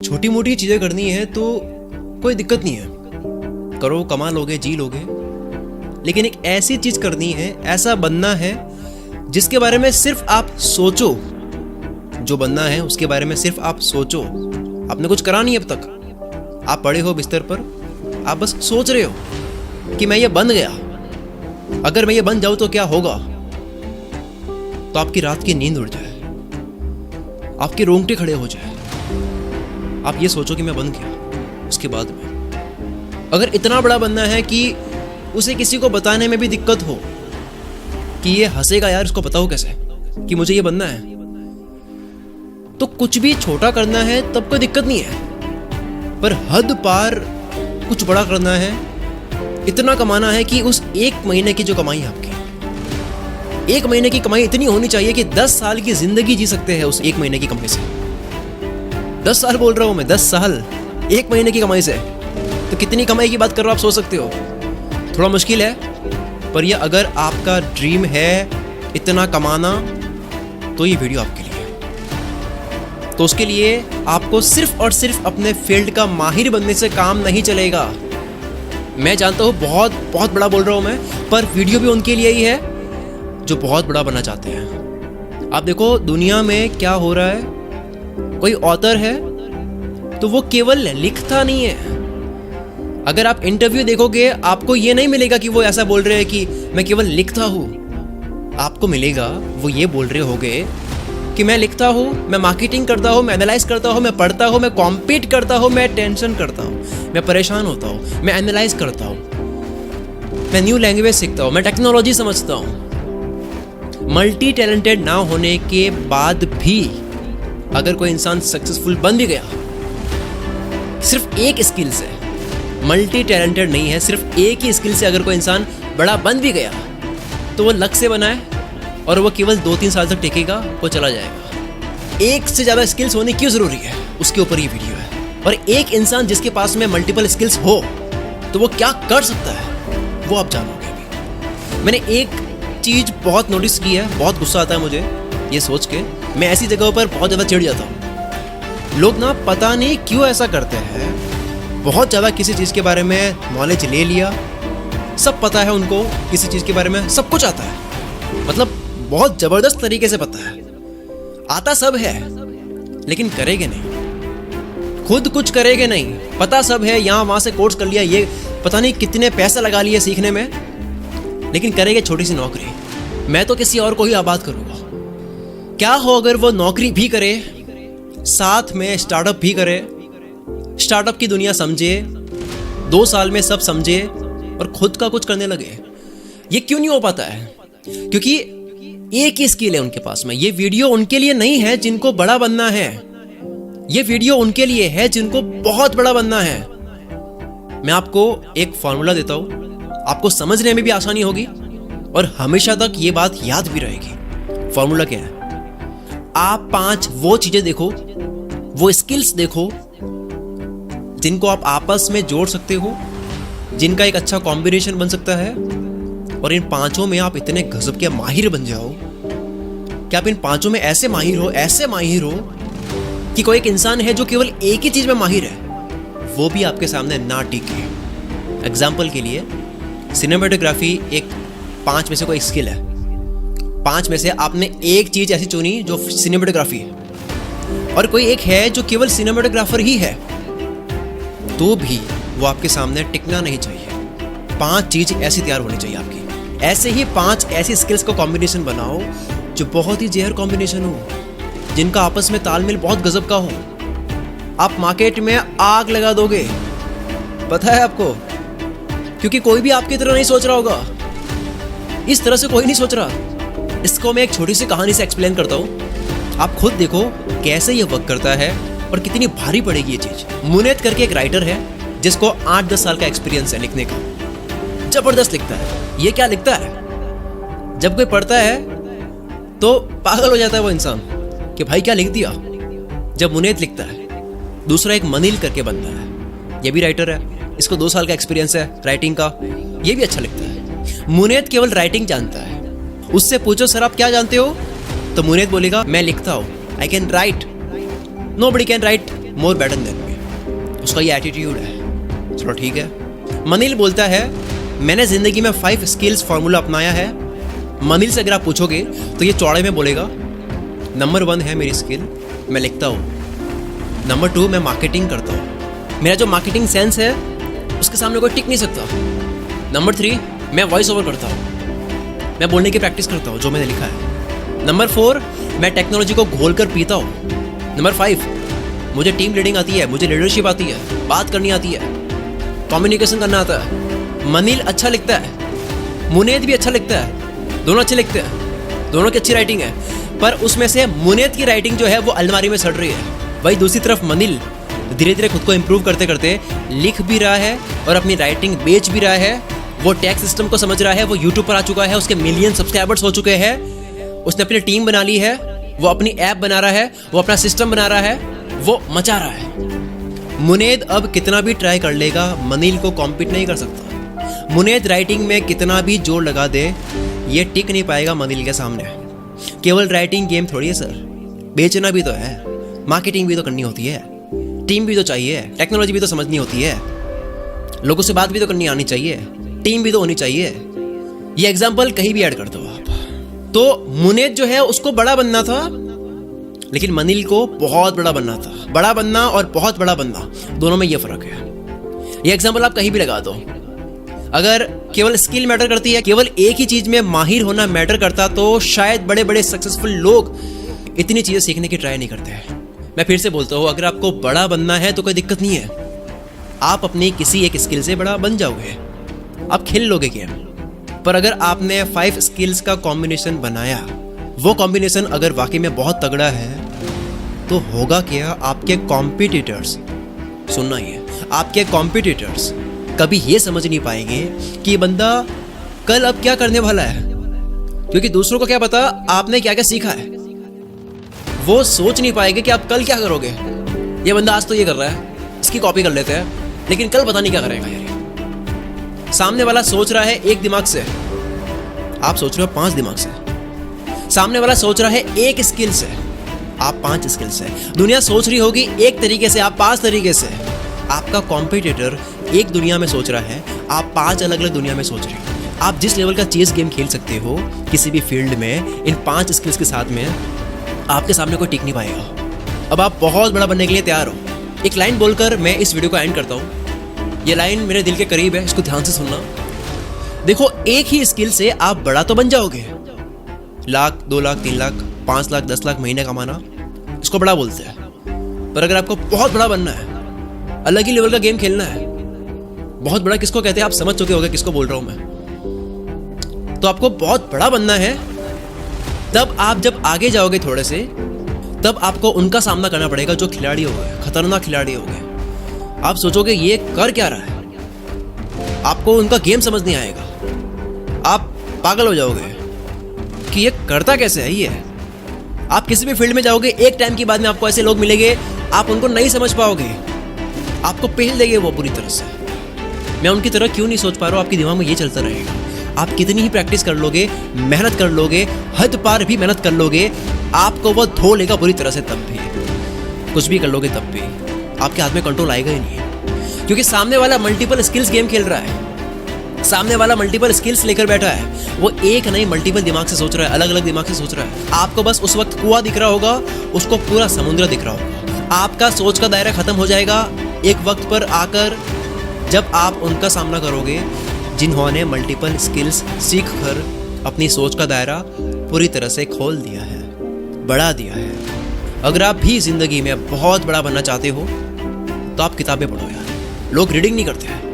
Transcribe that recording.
छोटी मोटी चीजें करनी है तो कोई दिक्कत नहीं है, करो, कमा लोगे, जी लोगे। लेकिन एक ऐसी चीज करनी है, ऐसा बनना है जिसके बारे में सिर्फ आप सोचो। जो बनना है उसके बारे में सिर्फ आप सोचो। आपने कुछ करा नहीं अब तक, आप पड़े हो बिस्तर पर, आप बस सोच रहे हो कि मैं ये बन गया, अगर मैं ये बन जाऊं तो क्या होगा। तो आपकी रात की नींद उड़ जाए, आपके रोंगटे खड़े हो जाए। आप ये सोचो कि मैं बन गया। उसके बाद में अगर इतना बड़ा बनना है कि उसे किसी को बताने में भी दिक्कत हो कि ये हंसेगा यार, इसको पता हो कैसे कि मुझे ये बनना है, तो कुछ भी छोटा करना है तब कोई दिक्कत नहीं है। पर हद पार कुछ बड़ा करना है, इतना कमाना है कि उस एक महीने की जो कमाई है आपकी, एक महीने की कमाई इतनी होनी चाहिए कि 10 साल की जिंदगी जी सकते हैं उस एक महीने की कमाई से। 10 साल बोल रहा हूं मैं, 10 साल एक महीने की कमाई से। तो कितनी कमाई की बात कर रहे हो आप, सोच सकते हो। थोड़ा मुश्किल है, पर ये अगर आपका ड्रीम है इतना कमाना, तो ये वीडियो आपके लिए है। तो उसके लिए आपको सिर्फ और सिर्फ अपने फील्ड का माहिर बनने से काम नहीं चलेगा। मैं जानता हूं बहुत बहुत बड़ा बोल रहा हूं मैं, पर वीडियो भी उनके लिए ही है जो बहुत बड़ा बनना चाहते हैं। आप देखो दुनिया में क्या हो रहा है। कोई ऑथर है तो वो केवल लिखता नहीं है। अगर आप इंटरव्यू देखोगे आपको ये नहीं मिलेगा कि वो ऐसा बोल रहे हैं कि मैं केवल लिखता हूं। आपको मिलेगा वो ये बोल रहे होंगे कि मैं लिखता हूं, मैं मार्केटिंग करता हूं, मैं एनालाइज करता हूं, मैं पढ़ता हूं, मैं कॉम्पीट करता हूं, मैं टेंशन करता हूं, मैं परेशान होता हूं, मैं एनालाइज करता हूं, मैं न्यू लैंग्वेज सीखता हूं, मैं टेक्नोलॉजी समझता हूं। मल्टी टैलेंटेड ना होने के बाद भी अगर कोई इंसान सक्सेसफुल बन भी गया सिर्फ एक स्किल से, मल्टी टैलेंटेड नहीं है, सिर्फ एक ही स्किल से अगर कोई इंसान बड़ा बन भी गया, तो वो लक से बना है और वो केवल 2-3 साल तक टिकेगा, वो चला जाएगा। एक से ज़्यादा स्किल्स होनी क्यों ज़रूरी है, उसके ऊपर ये वीडियो है। और एक इंसान जिसके पास में मल्टीपल स्किल्स हो तो वो क्या कर सकता है, वो आप जानोगे अभी। मैंने एक चीज़ बहुत नोटिस की है, बहुत गुस्सा आता है मुझे ये सोच के। मैं ऐसी जगहों पर बहुत ज़्यादा चिढ़ जाता हूँ। लोग ना पता नहीं क्यों ऐसा करते हैं, बहुत ज़्यादा किसी चीज़ के बारे में नॉलेज ले लिया, सब पता है उनको, किसी चीज़ के बारे में सब कुछ आता है, मतलब बहुत ज़बरदस्त तरीके से पता है, आता सब है, लेकिन करेंगे नहीं, खुद कुछ करेंगे नहीं। पता सब है, यहाँ वहाँ से कोर्स कर लिया, ये पता नहीं कितने पैसे लगा लिए सीखने में, लेकिन करेंगे छोटी सी नौकरी। मैं तो किसी और को ही आबाद करूँगा। क्या हो अगर वो नौकरी भी करे, साथ में स्टार्टअप भी करे, स्टार्टअप की दुनिया समझे, 2 साल में सब समझे और खुद का कुछ करने लगे। ये क्यों नहीं हो पाता है? क्योंकि एक ही स्किल है उनके पास में। ये वीडियो उनके लिए नहीं है जिनको बड़ा बनना है, ये वीडियो उनके लिए है जिनको बहुत बड़ा बनना है। मैं आपको एक फॉर्मूला देता हूं, आपको समझने में भी आसानी होगी और हमेशा तक ये बात याद भी रहेगी। फॉर्मूला क्या है? आप 5 वो चीजें देखो, वो स्किल्स देखो जिनको आप आपस में जोड़ सकते हो, जिनका एक अच्छा कॉम्बिनेशन बन सकता है, और इन 5 में आप इतने गजब के माहिर बन जाओ कि आप इन 5 में ऐसे माहिर हो, ऐसे माहिर हो कि कोई एक इंसान है जो केवल एक ही चीज में माहिर है, वो भी आपके सामने ना टिके। एग्जाम्पल के लिए सिनेमेटोग्राफी एक 5 में से कोई स्किल है। 5 में से आपने एक चीज ऐसी चुनी जो सिनेमेटोग्राफी है, और कोई एक है जो केवल सिनेमेटोग्राफर ही है, तो भी वो आपके सामने टिकना नहीं चाहिए। 5 चीज ऐसी तैयार होनी चाहिए आपकी। ऐसे ही 5 ऐसी स्किल्स का कॉम्बिनेशन बनाओ जो बहुत ही जहर कॉम्बिनेशन हो, जिनका आपस में तालमेल बहुत गजब का हो। आप मार्केट में आग लगा दोगे, पता है आपको, क्योंकि कोई भी आपकी तरह नहीं सोच रहा होगा। इस तरह से कोई नहीं सोच रहा। इसको मैं एक छोटी सी कहानी से एक्सप्लेन करता हूँ, आप खुद देखो कैसे ये वर्क करता है और कितनी भारी पड़ेगी ये चीज। मुनीत करके एक राइटर है जिसको 8-10 साल का एक्सपीरियंस है लिखने का, जबरदस्त लिखता है। ये क्या लिखता है, जब कोई पढ़ता है तो पागल हो जाता है वो इंसान कि भाई क्या लिख दिया। जब मुनीत लिखता है, दूसरा एक मनील करके बनता है, ये भी राइटर है, इसको 2 साल का एक्सपीरियंस है राइटिंग का, ये भी अच्छा लिखता है। मुनीत केवल राइटिंग जानता है, उससे पूछो सर आप क्या जानते हो, तो मुनीत बोलेगा मैं लिखता हूँ, I can write, nobody can write more better than me. उसका ये एटीट्यूड है। चलो ठीक है। मनील बोलता है मैंने ज़िंदगी में 5 स्किल्स फार्मूला अपनाया है। मनील से अगर आप पूछोगे तो ये चौड़े में बोलेगा नंबर 1 है मेरी स्किल, मैं लिखता हूँ। नंबर 2 मैं मार्केटिंग करता हूँ, मेरा जो मार्केटिंग सेंस है उसके सामने कोई टिक नहीं सकता। नंबर 3 मैं वॉइस ओवर करता हूँ, मैं बोलने की प्रैक्टिस करता हूँ जो मैंने लिखा है। नंबर 4 मैं टेक्नोलॉजी को घोल कर पीता हूँ। नंबर 5 मुझे टीम लीडिंग आती है, मुझे लीडरशिप आती है, बात करनी आती है, कम्युनिकेशन करना आता है। मनील अच्छा लिखता है, मुनेद भी अच्छा लिखता है, दोनों अच्छे लिखते हैं, दोनों की अच्छी राइटिंग है, पर उसमें से मुनेद की राइटिंग जो है वो अलमारी में सड़ रही है। वही दूसरी तरफ मनील धीरे धीरे खुद को इम्प्रूव करते करते लिख भी रहा है और अपनी राइटिंग बेच भी रहा है। वो टैक्स सिस्टम को समझ रहा है, वो यूट्यूब पर आ चुका है, उसके मिलियन सब्सक्राइबर्स हो चुके हैं, उसने अपनी टीम बना ली है, वो अपनी ऐप बना रहा है, वो अपना सिस्टम बना रहा है, वो मचा रहा है। मुनेद अब कितना भी ट्राई कर लेगा, मनील को कॉम्पीट नहीं कर सकता। मुनेद राइटिंग में कितना भी जोर लगा दे, ये टिक नहीं पाएगा मनील के सामने। केवल राइटिंग गेम थोड़ी है सर, बेचना भी तो है, मार्केटिंग भी तो करनी होती है, टीम भी तो चाहिए, टेक्नोलॉजी भी तो समझनी होती है, लोगों से बात भी तो करनी आनी चाहिए, टीम भी तो होनी चाहिए। ये एग्जाम्पल कहीं भी ऐड कर दो आप। तो मुनेद जो है उसको बड़ा बनना था, लेकिन मनील को बहुत बड़ा बनना था। बड़ा बनना और बहुत बड़ा बनना, दोनों में ये फर्क है। ये एग्जाम्पल आप कहीं भी लगा दो। अगर केवल स्किल मैटर करती है, केवल एक ही चीज में माहिर होना मैटर करता, तो शायद बड़े बड़े सक्सेसफुल लोग इतनी चीजें सीखने की ट्राई नहीं करते हैं। मैं फिर से बोलता हूँ, अगर आपको बड़ा बनना है तो कोई दिक्कत नहीं है, आप अपनी किसी एक स्किल से बड़ा बन जाओगे, आप खेल लोगे गेम। पर अगर आपने 5 स्किल्स का कॉम्बिनेशन बनाया, वो कॉम्बिनेशन अगर वाकई में बहुत तगड़ा है, तो होगा क्या, आपके कॉम्पिटिटर्स, सुनना ये, आपके कॉम्पिटिटर्स कभी ये समझ नहीं पाएंगे कि ये बंदा कल अब क्या करने वाला है, क्योंकि दूसरों को क्या पता आपने क्या क्या सीखा है। वो सोच नहीं पाएंगे कि आप कल क्या करोगे। ये बंदा आज तो ये कर रहा है, इसकी कॉपी कर लेते हैं, लेकिन कल पता नहीं क्या करेगा यार। सामने वाला सोच रहा है एक दिमाग से, आप सोच रहे हो 5 दिमाग से। सामने वाला सोच रहा है एक स्किल से, आप 5 स्किल से। दुनिया सोच रही होगी एक तरीके से, आप 5 तरीके से। आपका कॉम्पिटिटर एक दुनिया में सोच रहा है, आप 5 अलग अलग दुनिया में सोच रहे हो। आप जिस लेवल का चेस गेम खेल सकते हो किसी भी फील्ड में, इन 5 स्किल्स के साथ में आपके सामने कोई टिक नहीं पाएगा। अब आप बहुत बड़ा बनने के लिए तैयार हो। एक लाइन बोलकर मैं इस वीडियो को एंड करता हूँ। ये लाइन मेरे दिल के करीब है, इसको ध्यान से सुनना। देखो, एक ही स्किल से आप बड़ा तो बन जाओगे, 1 लाख, 2 लाख, 3 लाख, 5 लाख, 10 लाख महीने कमाना, इसको बड़ा बोलते हैं। पर अगर आपको बहुत बड़ा बनना है, अलग ही लेवल का गेम खेलना है, बहुत बड़ा किसको कहते हैं आप समझ चुके होंगे किसको बोल रहा हूं मैं। तो आपको बहुत बड़ा बनना है, तब आप जब आगे जाओगे थोड़े से, तब आपको उनका सामना करना पड़ेगा जो खिलाड़ी हो गए, खतरनाक खिलाड़ी हो गए। आप सोचोगे ये कर क्या रहा है, आपको उनका गेम समझ नहीं आएगा, आप पागल हो जाओगे कि ये करता कैसे है ये। आप किसी भी फील्ड में जाओगे, एक टाइम के बाद में आपको ऐसे लोग मिलेंगे, आप उनको नहीं समझ पाओगे, आपको पहल देंगे वो पूरी तरह से। मैं उनकी तरह क्यों नहीं सोच पा रहा हूँ, आपके दिमाग में ये चलता रहेगा। आप कितनी ही प्रैक्टिस कर लोगे, मेहनत कर लोगे, हद पार भी मेहनत कर लोगे, आपको वो धो लेगा बुरी तरह से। तब भी कुछ भी कर लोगे, तब भी आपके हाथ में कंट्रोल आएगा ही नहीं, क्योंकि सामने वाला मल्टीपल स्किल्स गेम खेल रहा है। सामने वाला मल्टीपल स्किल्स लेकर बैठा है, वो एक नहीं मल्टीपल दिमाग से सोच रहा है, अलग अलग दिमाग से सोच रहा है। आपको बस उस वक्त कुआं दिख रहा होगा, उसको पूरा समुद्र दिख रहा होगा। आपका सोच का दायरा खत्म हो जाएगा एक वक्त पर आकर, जब आप उनका सामना करोगे जिन्होंने मल्टीपल स्किल्स सीख कर अपनी सोच का दायरा पूरी तरह से खोल दिया है, बढ़ा दिया है। अगर आप भी जिंदगी में बहुत बड़ा बनना चाहते हो तो आप किताबें पढ़ो यार। लोग रीडिंग नहीं करते हैं,